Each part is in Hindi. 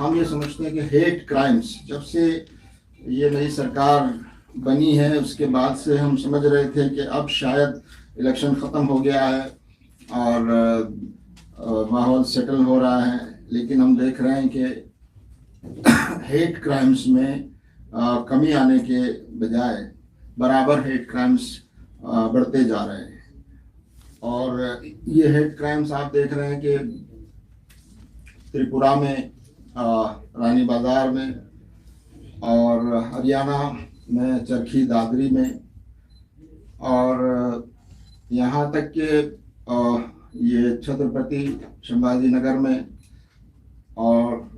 हम ये समझते हैं कि हेट क्राइम्स जब से ये नई सरकार बनी है उसके बाद से हम समझ रहे थे कि अब शायद इलेक्शन ख़त्म हो गया है और माहौल सेटल हो रहा है, लेकिन हम देख रहे हैं कि हेट क्राइम्स में कमी आने के बजाय बराबर हेट क्राइम्स बढ़ते जा रहे हैं। और ये हेट क्राइम्स आप देख रहे हैं कि त्रिपुरा में रानी बाजार में और हरियाणा में चरखी दादरी में और यहाँ तक कि ये छत्रपति संभाजी नगर में और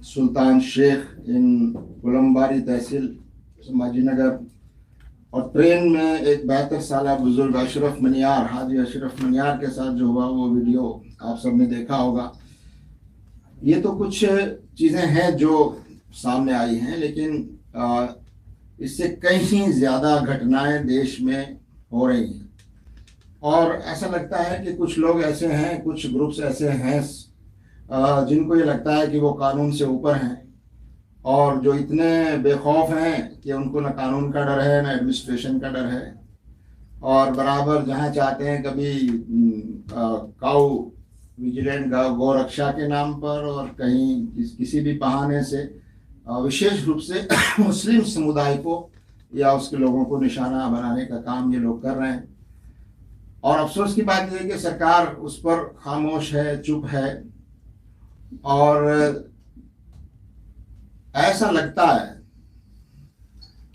सुल्तान शेख इन गुलमबारी तहसील संभाजी नगर, और ट्रेन में एक 72 साल बुजुर्ग अशरफ मनियार, हाजी अशरफ मनियार के साथ जो हुआ वो वीडियो आप सब ने देखा होगा। ये तो कुछ चीज़ें हैं जो सामने आई हैं, लेकिन इससे कहीं ज़्यादा घटनाएं देश में हो रही हैं। और ऐसा लगता है कि कुछ लोग ऐसे हैं, कुछ ग्रुप्स ऐसे हैं जिनको ये लगता है कि वो कानून से ऊपर हैं और जो इतने बेखौफ हैं कि उनको ना कानून का डर है ना एडमिनिस्ट्रेशन का डर है, और बराबर जहाँ चाहते हैं कभी काऊ विजिलेंट गौ रक्षा के नाम पर और कहीं किसी भी बहाने से विशेष रूप से मुस्लिम समुदाय को या उसके लोगों को निशाना बनाने का काम ये लोग कर रहे हैं। और अफसोस की बात यह है कि सरकार उस पर खामोश है, चुप है, और ऐसा लगता है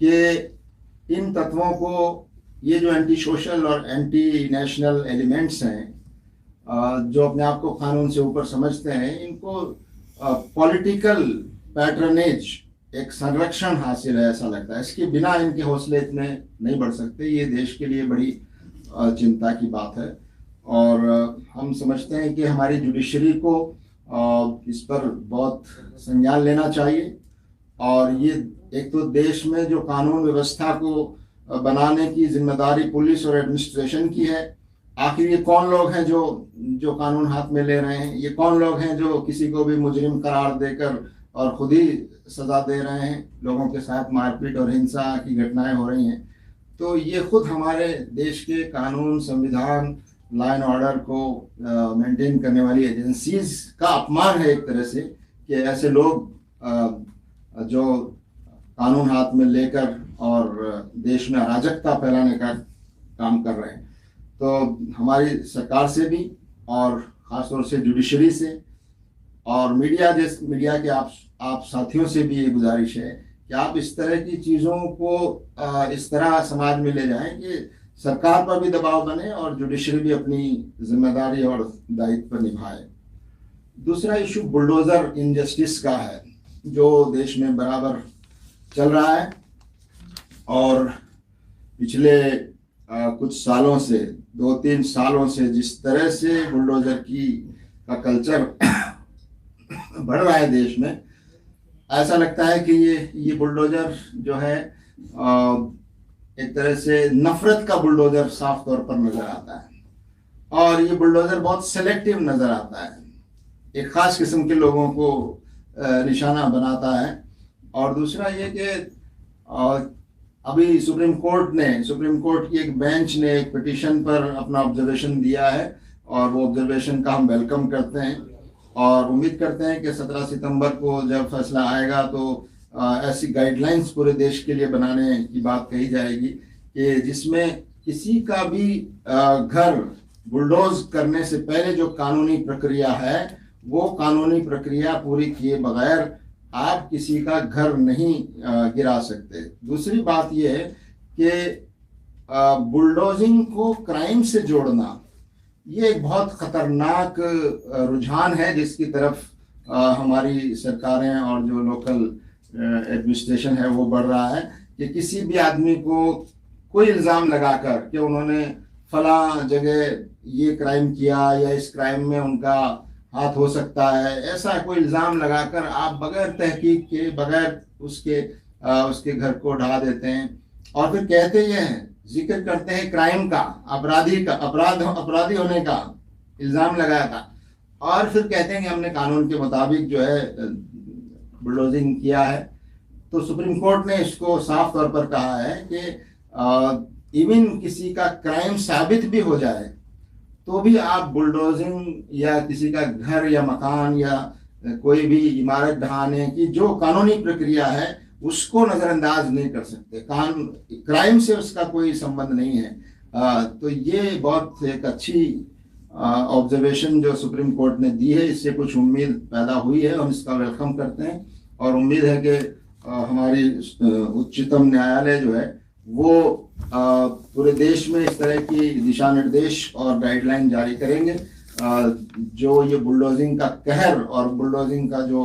कि इन तत्वों को, ये जो एंटी सोशल और एंटी नेशनल एलिमेंट्स हैं जो अपने आप को कानून से ऊपर समझते हैं, इनको पॉलिटिकल पैट्रनेज, एक संरक्षण हासिल है ऐसा लगता है। इसके बिना इनके हौसले इतने नहीं बढ़ सकते। ये देश के लिए बड़ी चिंता की बात है और हम समझते हैं कि हमारी जुडिशरी को इस पर बहुत संज्ञान लेना चाहिए। और ये एक तो देश में जो कानून व्यवस्था को बनाने की जिम्मेदारी पुलिस और एडमिनिस्ट्रेशन की है, आखिर ये कौन लोग हैं जो कानून हाथ में ले रहे हैं? ये कौन लोग हैं जो किसी को भी मुजरिम करार देकर और खुद ही सजा दे रहे हैं? लोगों के साथ मारपीट और हिंसा की घटनाएं हो रही हैं। तो ये खुद हमारे देश के कानून, संविधान, लॉ एंड ऑर्डर को मेंटेन करने वाली एजेंसीज का अपमान है एक तरह से कि ऐसे लोग जो कानून हाथ में लेकर और देश में अराजकता फैलाने का काम कर रहे हैं। तो हमारी सरकार से भी और ख़ासतौर से जुडिशरी से और मीडिया के आप साथियों से भी ये गुजारिश है कि आप इस तरह की चीज़ों को इस तरह समाज में ले जाएं कि सरकार पर भी दबाव बने और जुडिशरी भी अपनी जिम्मेदारी और दायित्व निभाए। दूसरा इशू बुलडोज़र इनजस्टिस का है जो देश में बराबर चल रहा है और पिछले कुछ सालों से, 2-3 सालों से जिस तरह से बुलडोज़र का कल्चर बढ़ रहा है देश में, ऐसा लगता है कि ये बुलडोज़र जो है एक तरह से नफरत का बुलडोज़र साफ तौर पर नज़र आता है और ये बुलडोज़र बहुत सेलेक्टिव नज़र आता है, एक ख़ास किस्म के लोगों को निशाना बनाता है। और दूसरा ये कि अभी सुप्रीम कोर्ट की एक बेंच ने एक पिटीशन पर अपना ऑब्जर्वेशन दिया है और वो ऑब्जर्वेशन का हम वेलकम करते हैं और उम्मीद करते हैं कि 17 सितंबर को जब फैसला आएगा तो ऐसी गाइडलाइंस पूरे देश के लिए बनाने की बात कही जाएगी कि जिसमें किसी का भी घर बुलडोज करने से पहले जो कानूनी प्रक्रिया है वो कानूनी प्रक्रिया पूरी किए बगैर आप किसी का घर नहीं गिरा सकते। दूसरी बात यह है कि बुलडोजिंग को क्राइम से जोड़ना ये एक बहुत खतरनाक रुझान है जिसकी तरफ हमारी सरकारें और जो लोकल एडमिनिस्ट्रेशन है वो बढ़ रहा है कि किसी भी आदमी को कोई इल्ज़ाम लगाकर कि उन्होंने फला जगह ये क्राइम किया या इस क्राइम में उनका हाथ हो सकता है, ऐसा कोई इल्ज़ाम लगाकर आप बगैर तहकीक के, बगैर उसके घर को ढा देते हैं और फिर कहते ये हैं, जिक्र करते हैं क्राइम का, अपराधी होने का इल्ज़ाम लगाया था और फिर कहते हैं कि हमने कानून के मुताबिक जो है बुलडोजिंग किया है। तो सुप्रीम कोर्ट ने इसको साफ तौर पर कहा है कि इवन किसी का क्राइम साबित भी हो जाए तो भी आप बुलडोजिंग या किसी का घर या मकान या कोई भी इमारत ढहाने की जो कानूनी प्रक्रिया है उसको नजरअंदाज नहीं कर सकते। कानून क्राइम से उसका कोई संबंध नहीं है। तो ये बहुत एक अच्छी ऑब्जर्वेशन जो सुप्रीम कोर्ट ने दी है, इससे कुछ उम्मीद पैदा हुई है, हम इसका वेलकम करते हैं और उम्मीद है कि हमारी उच्चतम न्यायालय जो है वो पूरे देश में इस तरह की दिशा निर्देश और गाइडलाइन जारी करेंगे जो ये बुलडोजिंग का कहर और बुलडोजिंग का जो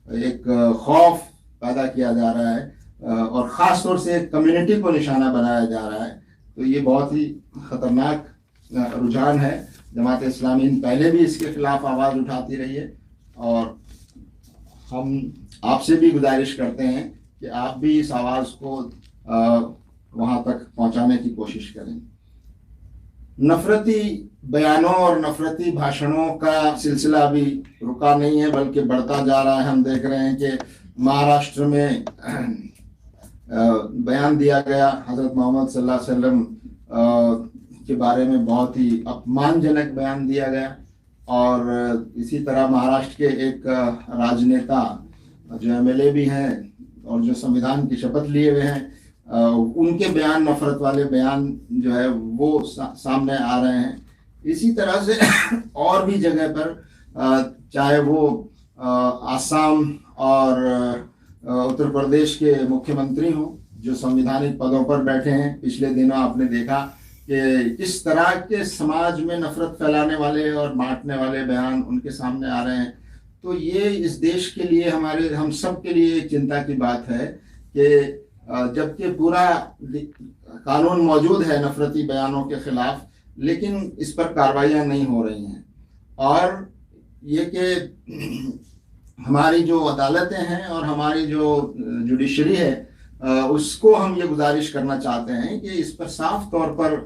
एक खौफ पैदा किया जा रहा है और ख़ास तौर से कम्युनिटी को निशाना बनाया जा रहा है, तो ये बहुत ही ख़तरनाक रुझान है। जमात इस्लामी पहले भी इसके खिलाफ आवाज़ उठाती रही है और हम आपसे भी गुजारिश करते हैं कि आप भी इस आवाज़ को वहाँ तक पहुँचाने की कोशिश करें। नफरती बयानों और नफरती भाषणों का सिलसिला भी रुका नहीं है बल्कि बढ़ता जा रहा है। हम देख रहे हैं कि महाराष्ट्र में बयान दिया गया हज़रत मोहम्मद सल्लल्लाहु अलैहि वसल्लम के बारे में, बहुत ही अपमानजनक बयान दिया गया। और इसी तरह महाराष्ट्र के एक राजनेता जो एमएलए भी हैं और जो संविधान की शपथ लिए हुए हैं, उनके बयान, नफरत वाले बयान जो है वो सामने आ रहे हैं। इसी तरह से और भी जगह पर चाहे वो आसाम और उत्तर प्रदेश के मुख्यमंत्री हों जो संवैधानिक पदों पर बैठे हैं, पिछले दिनों आपने देखा कि किस तरह के समाज में नफरत फैलाने वाले और बांटने वाले बयान उनके सामने आ रहे हैं। तो ये इस देश के लिए, हम सब के लिए चिंता की बात है कि जबकि पूरा कानून मौजूद है नफरती बयानों के खिलाफ, लेकिन इस पर कार्रवाइयाँ नहीं हो रही हैं। और ये कि हमारी जो अदालतें हैं और हमारी जो जुडिशरी है उसको हम ये गुजारिश करना चाहते हैं कि इस पर साफ तौर पर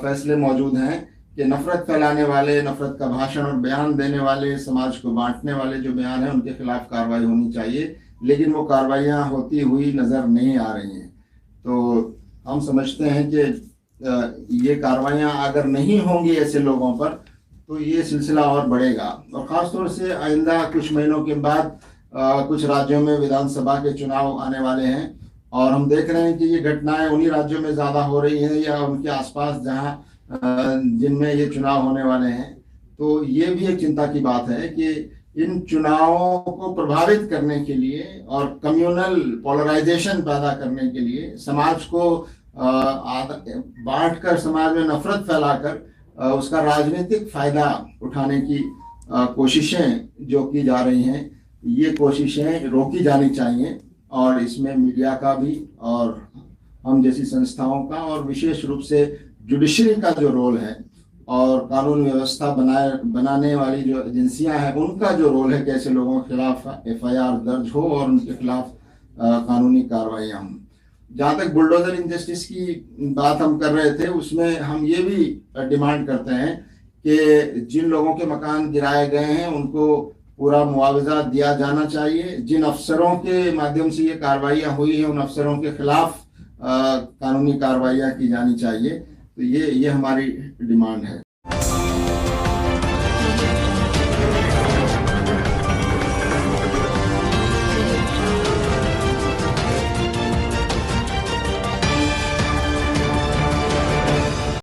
फैसले मौजूद हैं कि नफरत फैलाने वाले, नफरत का भाषण और बयान देने वाले, समाज को बांटने वाले जो बयान हैं उनके खिलाफ कार्रवाई होनी चाहिए, लेकिन वो कार्रवाइयाँ होती हुई नज़र नहीं आ रही हैं। तो हम समझते हैं कि ये कार्रवाइयाँ अगर नहीं होंगी ऐसे लोगों पर तो ये सिलसिला और बढ़ेगा। और ख़ास तौर से आइंदा कुछ महीनों के बाद कुछ राज्यों में विधानसभा के चुनाव आने वाले हैं और हम देख रहे हैं कि ये घटनाएं उन्हीं राज्यों में ज़्यादा हो रही हैं या उनके आसपास जहां जिनमें ये चुनाव होने वाले हैं। तो ये भी एक चिंता की बात है कि इन चुनावों को प्रभावित करने के लिए और कम्युनल पोलराइजेशन पैदा करने के लिए, समाज को बांटकर, समाज में नफरत फैलाकर उसका राजनीतिक फ़ायदा उठाने की कोशिशें जो की जा रही हैं, ये कोशिशें रोकी जानी चाहिए। और इसमें मीडिया का भी और हम जैसी संस्थाओं का और विशेष रूप से जुडिशरी का जो रोल है और कानून व्यवस्था बनाने वाली जो एजेंसियां हैं उनका जो रोल है कि ऐसे लोगों के खिलाफ एफआईआर दर्ज हो और उनके खिलाफ कानूनी कार्रवाइयाँ हों। जहाँ तक बुलडोजर इंजस्टिस की बात हम कर रहे थे, उसमें हम ये भी डिमांड करते हैं कि जिन लोगों के मकान गिराए गए हैं उनको पूरा मुआवजा दिया जाना चाहिए। जिन अफसरों के माध्यम से ये कार्रवाइयाँ हुई हैं उन अफसरों के खिलाफ कानूनी कार्रवाइयाँ की जानी चाहिए। तो ये हमारी डिमांड है।